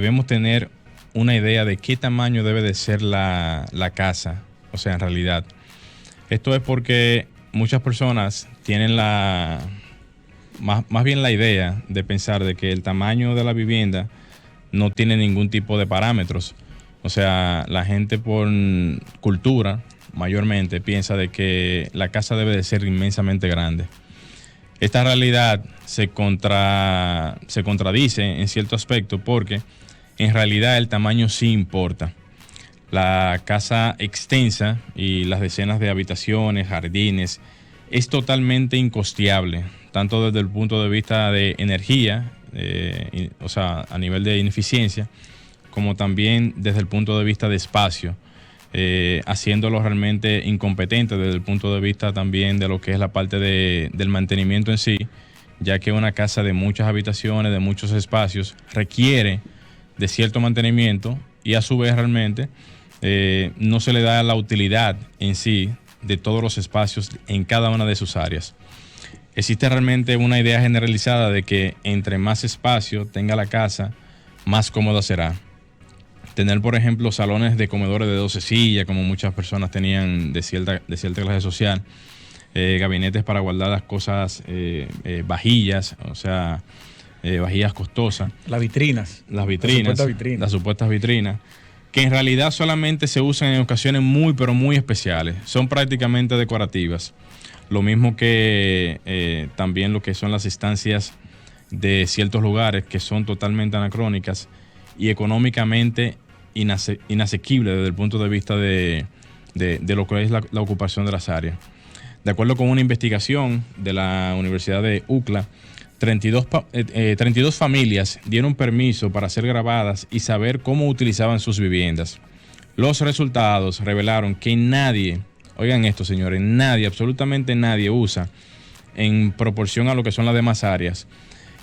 debemos tener una idea de qué tamaño debe de ser la casa, o sea, en realidad. Esto es porque muchas personas tienen más bien la idea de pensar de que el tamaño de la vivienda no tiene ningún tipo de parámetros. O sea, la gente por cultura mayormente piensa de que la casa debe de ser inmensamente grande. Esta realidad se contradice en cierto aspecto porque en realidad el tamaño sí importa. La casa extensa y las decenas de habitaciones, jardines, es totalmente incosteable, tanto desde el punto de vista de energía, o sea, a nivel de ineficiencia, como también desde el punto de vista de espacio, haciéndolo realmente incompetente desde el punto de vista también de lo que es la parte del mantenimiento en sí, ya que una casa de muchas habitaciones, de muchos espacios, requiere de cierto mantenimiento y a su vez realmente no se le da la utilidad en sí de todos los espacios en cada una de sus áreas. Existe realmente una idea generalizada de que entre más espacio tenga la casa, más cómoda será. Tener, por ejemplo, salones de comedores de 12 sillas, como muchas personas tenían de cierta clase social, gabinetes para guardar las cosas, vajillas, o sea, vajillas costosas. Las vitrinas. Las supuestas vitrinas, que en realidad solamente se usan en ocasiones muy, pero muy especiales. Son prácticamente decorativas. Lo mismo que también lo que son las estancias de ciertos lugares que son totalmente anacrónicas y económicamente inasequibles desde el punto de vista de lo que es la ocupación de las áreas. De acuerdo con una investigación de la Universidad de UCLA, 32 familias dieron permiso para ser grabadas y saber cómo utilizaban sus viviendas. Los resultados revelaron que nadie, oigan esto señores, nadie, absolutamente nadie usa en proporción a lo que son las demás áreas,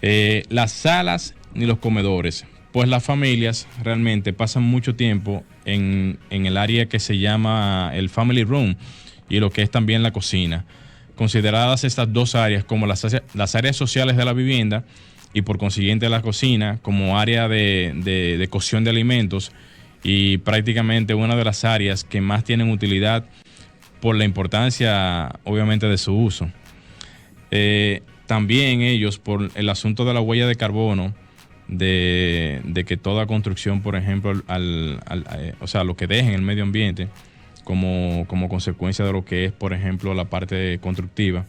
las salas ni los comedores, pues las familias realmente pasan mucho tiempo en el área que se llama el family room y lo que es también la cocina. Consideradas estas dos áreas como las áreas sociales de la vivienda y por consiguiente la cocina como área de cocción de alimentos y prácticamente una de las áreas que más tienen utilidad por la importancia obviamente de su uso. También ellos por el asunto de la huella de carbono, de que toda construcción, por ejemplo, o sea, lo que deja en el medio ambiente, como consecuencia de lo que es, por ejemplo, la parte constructiva,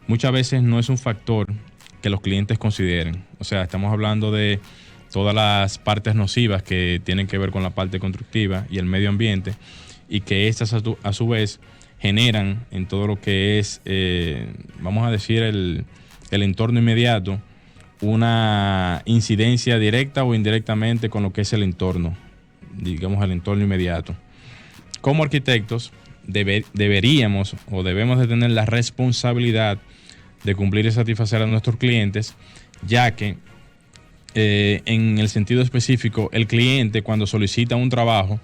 muchas veces no es un factor que los clientes consideren. O sea, estamos hablando de todas las partes nocivas que tienen que ver con la parte constructiva y el medio ambiente, y que estas a su vez generan en todo lo que es, vamos a decir, el entorno inmediato, una incidencia directa o indirectamente con lo que es el entorno, digamos el entorno inmediato. Como arquitectos deberíamos o debemos de tener la responsabilidad de cumplir y satisfacer a nuestros clientes, ya que en el sentido específico, el cliente cuando solicita un trabajo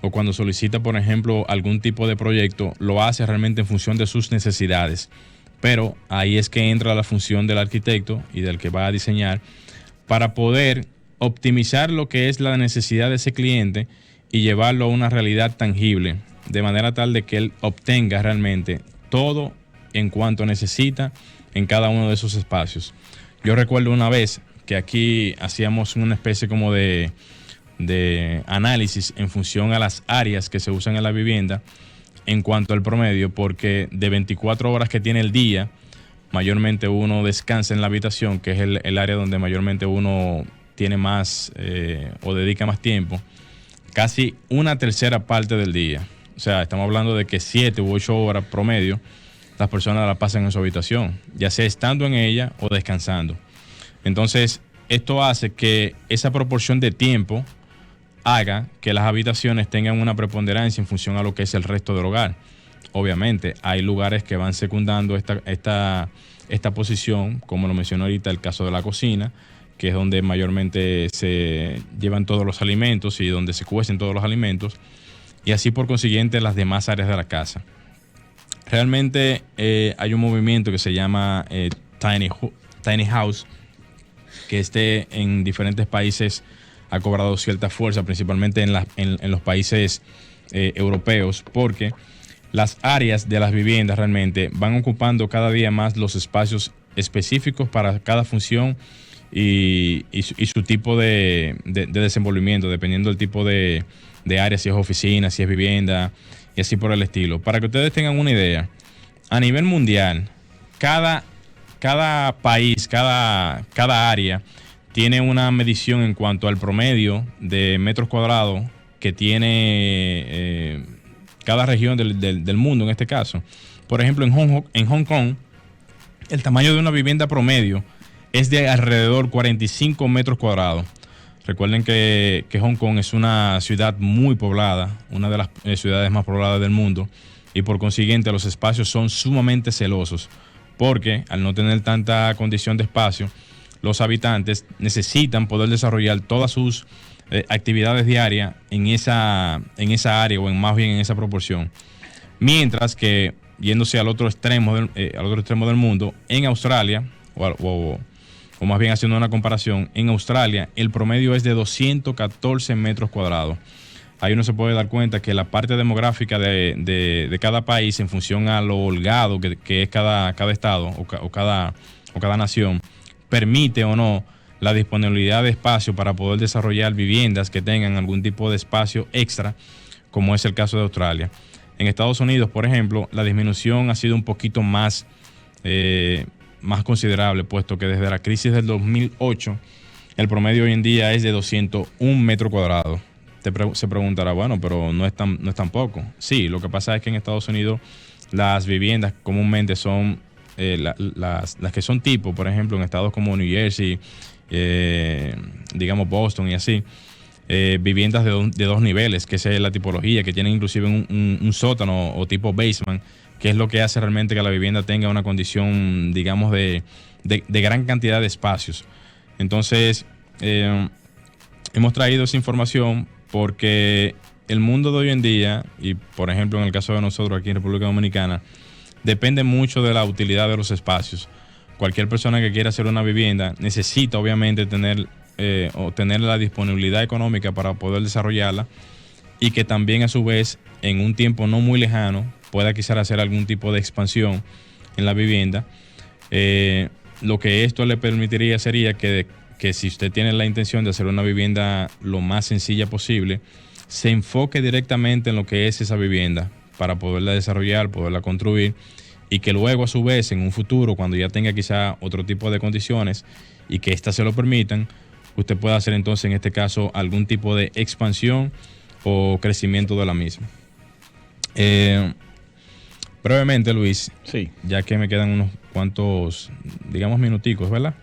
o cuando solicita, por ejemplo, algún tipo de proyecto, lo hace realmente en función de sus necesidades. Pero ahí es que entra la función del arquitecto y del que va a diseñar para poder optimizar lo que es la necesidad de ese cliente y llevarlo a una realidad tangible, de manera tal de que él obtenga realmente todo en cuanto necesita en cada uno de esos espacios. Yo recuerdo una vez que aquí hacíamos una especie como de análisis en función a las áreas que se usan en la vivienda en cuanto al promedio, porque de 24 horas que tiene el día, mayormente uno descansa en la habitación, que es el área donde mayormente uno tiene más o dedica más tiempo, casi una tercera parte del día. O sea, estamos hablando de que 7 u 8 horas promedio las personas la pasan en su habitación, ya sea estando en ella o descansando. Entonces, esto hace que esa proporción de tiempo haga que las habitaciones tengan una preponderancia en función a lo que es el resto del hogar. Obviamente, hay lugares que van secundando esta posición, como lo mencionó ahorita el caso de la cocina, que es donde mayormente se llevan todos los alimentos y donde se cuecen todos los alimentos, y así por consiguiente las demás áreas de la casa. Realmente hay un movimiento que se llama Tiny House, que en diferentes países ha cobrado cierta fuerza, principalmente en los países europeos, porque las áreas de las viviendas realmente van ocupando cada día más los espacios específicos para cada función y su tipo de desenvolvimiento, dependiendo del tipo de área, si es oficina, si es vivienda y así por el estilo. Para que ustedes tengan una idea, a nivel mundial, cada país, cada área tiene una medición en cuanto al promedio de metros cuadrados que tiene cada región del mundo en este caso. Por ejemplo, en Hong Kong, el tamaño de una vivienda promedio es de alrededor 45 metros cuadrados. Recuerden que Hong Kong es una ciudad muy poblada, una de las ciudades más pobladas del mundo, y por consiguiente los espacios son sumamente celosos, porque al no tener tanta condición de espacio, los habitantes necesitan poder desarrollar todas sus actividades diarias en esa área, o más bien en esa proporción. Mientras que, yéndose al otro extremo del mundo, en Australia, o más bien haciendo una comparación, en Australia el promedio es de 214 metros cuadrados. Ahí uno se puede dar cuenta que la parte demográfica de cada país, en función a lo holgado que es cada estado o cada nación, permite o no la disponibilidad de espacio para poder desarrollar viviendas que tengan algún tipo de espacio extra, como es el caso de Australia. En Estados Unidos, por ejemplo, la disminución ha sido un poquito más considerable, puesto que desde la crisis del 2008 el promedio hoy en día es de 201 metros cuadrados. Se preguntará, bueno, pero no es tan poco. Sí, lo que pasa es que en Estados Unidos las viviendas comúnmente son las que son tipo, por ejemplo, en estados como New Jersey, digamos Boston y así, viviendas de dos niveles, que esa es la tipología, que tienen inclusive un sótano o tipo basement, que es lo que hace realmente que la vivienda tenga una condición, digamos, de gran cantidad de espacios. Entonces, hemos traído esa información porque el mundo de hoy en día, y por ejemplo en el caso de nosotros aquí en República Dominicana, depende mucho de la utilidad de los espacios. Cualquier persona que quiera hacer una vivienda necesita obviamente tener la disponibilidad económica para poder desarrollarla, y que también a su vez en un tiempo no muy lejano pueda quizás hacer algún tipo de expansión en la vivienda. Lo que esto le permitiría sería que si usted tiene la intención de hacer una vivienda lo más sencilla posible, se enfoque directamente en lo que es esa vivienda para poderla desarrollar, poderla construir, y que luego a su vez en un futuro, cuando ya tenga quizá otro tipo de condiciones y que éstas se lo permitan, usted pueda hacer entonces en este caso algún tipo de expansión o crecimiento de la misma. Brevemente, Luis, sí, ya que me quedan unos cuantos, digamos, minuticos, ¿verdad?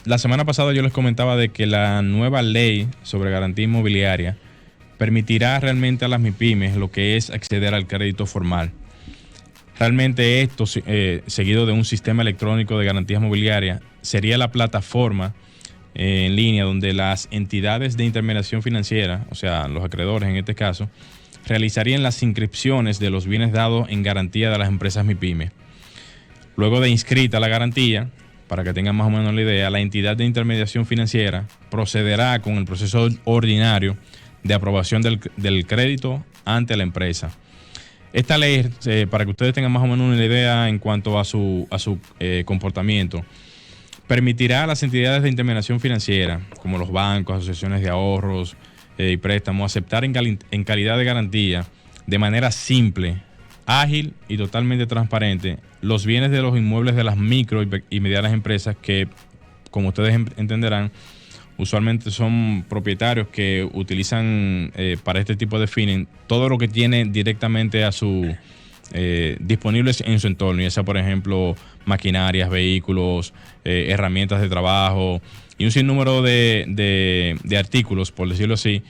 La semana pasada yo les comentaba de que la nueva ley sobre garantía inmobiliaria permitirá realmente a las MIPYMES lo que es acceder al crédito formal. Realmente esto, seguido de un sistema electrónico de garantías mobiliarias, sería la plataforma en línea donde las entidades de intermediación financiera, o sea, los acreedores en este caso, realizarían las inscripciones de los bienes dados en garantía de las empresas MIPYME. Luego de inscrita la garantía, para que tengan más o menos la idea, la entidad de intermediación financiera procederá con el proceso ordinario de aprobación del crédito ante la empresa. Esta ley, para que ustedes tengan más o menos una idea en cuanto a su comportamiento, permitirá a las entidades de intermediación financiera, como los bancos, asociaciones de ahorros y préstamos, aceptar en calidad de garantía, de manera simple, ágil y totalmente transparente, los bienes de los inmuebles de las micro y medianas empresas que, como ustedes entenderán, usualmente son propietarios que utilizan para este tipo de fines todo lo que tiene directamente a su disponibles en su entorno, ya sea por ejemplo maquinarias, vehículos, herramientas de trabajo y un sinnúmero de artículos, por decirlo así,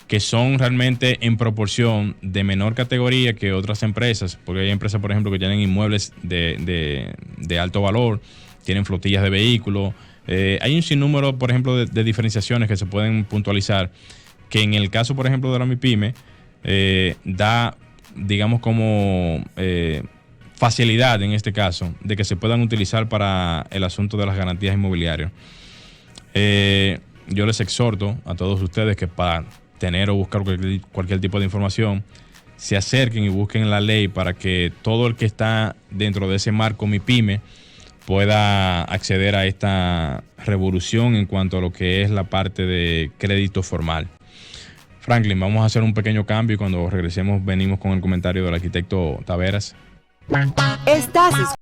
que son realmente en proporción de menor categoría que otras empresas, porque hay empresas, por ejemplo, que tienen inmuebles de alto valor, tienen flotillas de vehículos. Hay un sinnúmero, por ejemplo, de diferenciaciones que se pueden puntualizar, que en el caso, por ejemplo, de la MIPYME, da, digamos, como facilidad en este caso, de que se puedan utilizar para el asunto de las garantías inmobiliarias. yo les exhorto a todos ustedes que para tener o buscar cualquier tipo de información, se acerquen y busquen la ley para que todo el que está dentro de ese marco MIPYME pueda acceder a esta revolución en cuanto a lo que es la parte de crédito formal. Franklin, vamos a hacer un pequeño cambio y cuando regresemos venimos con el comentario del arquitecto Taveras. Estás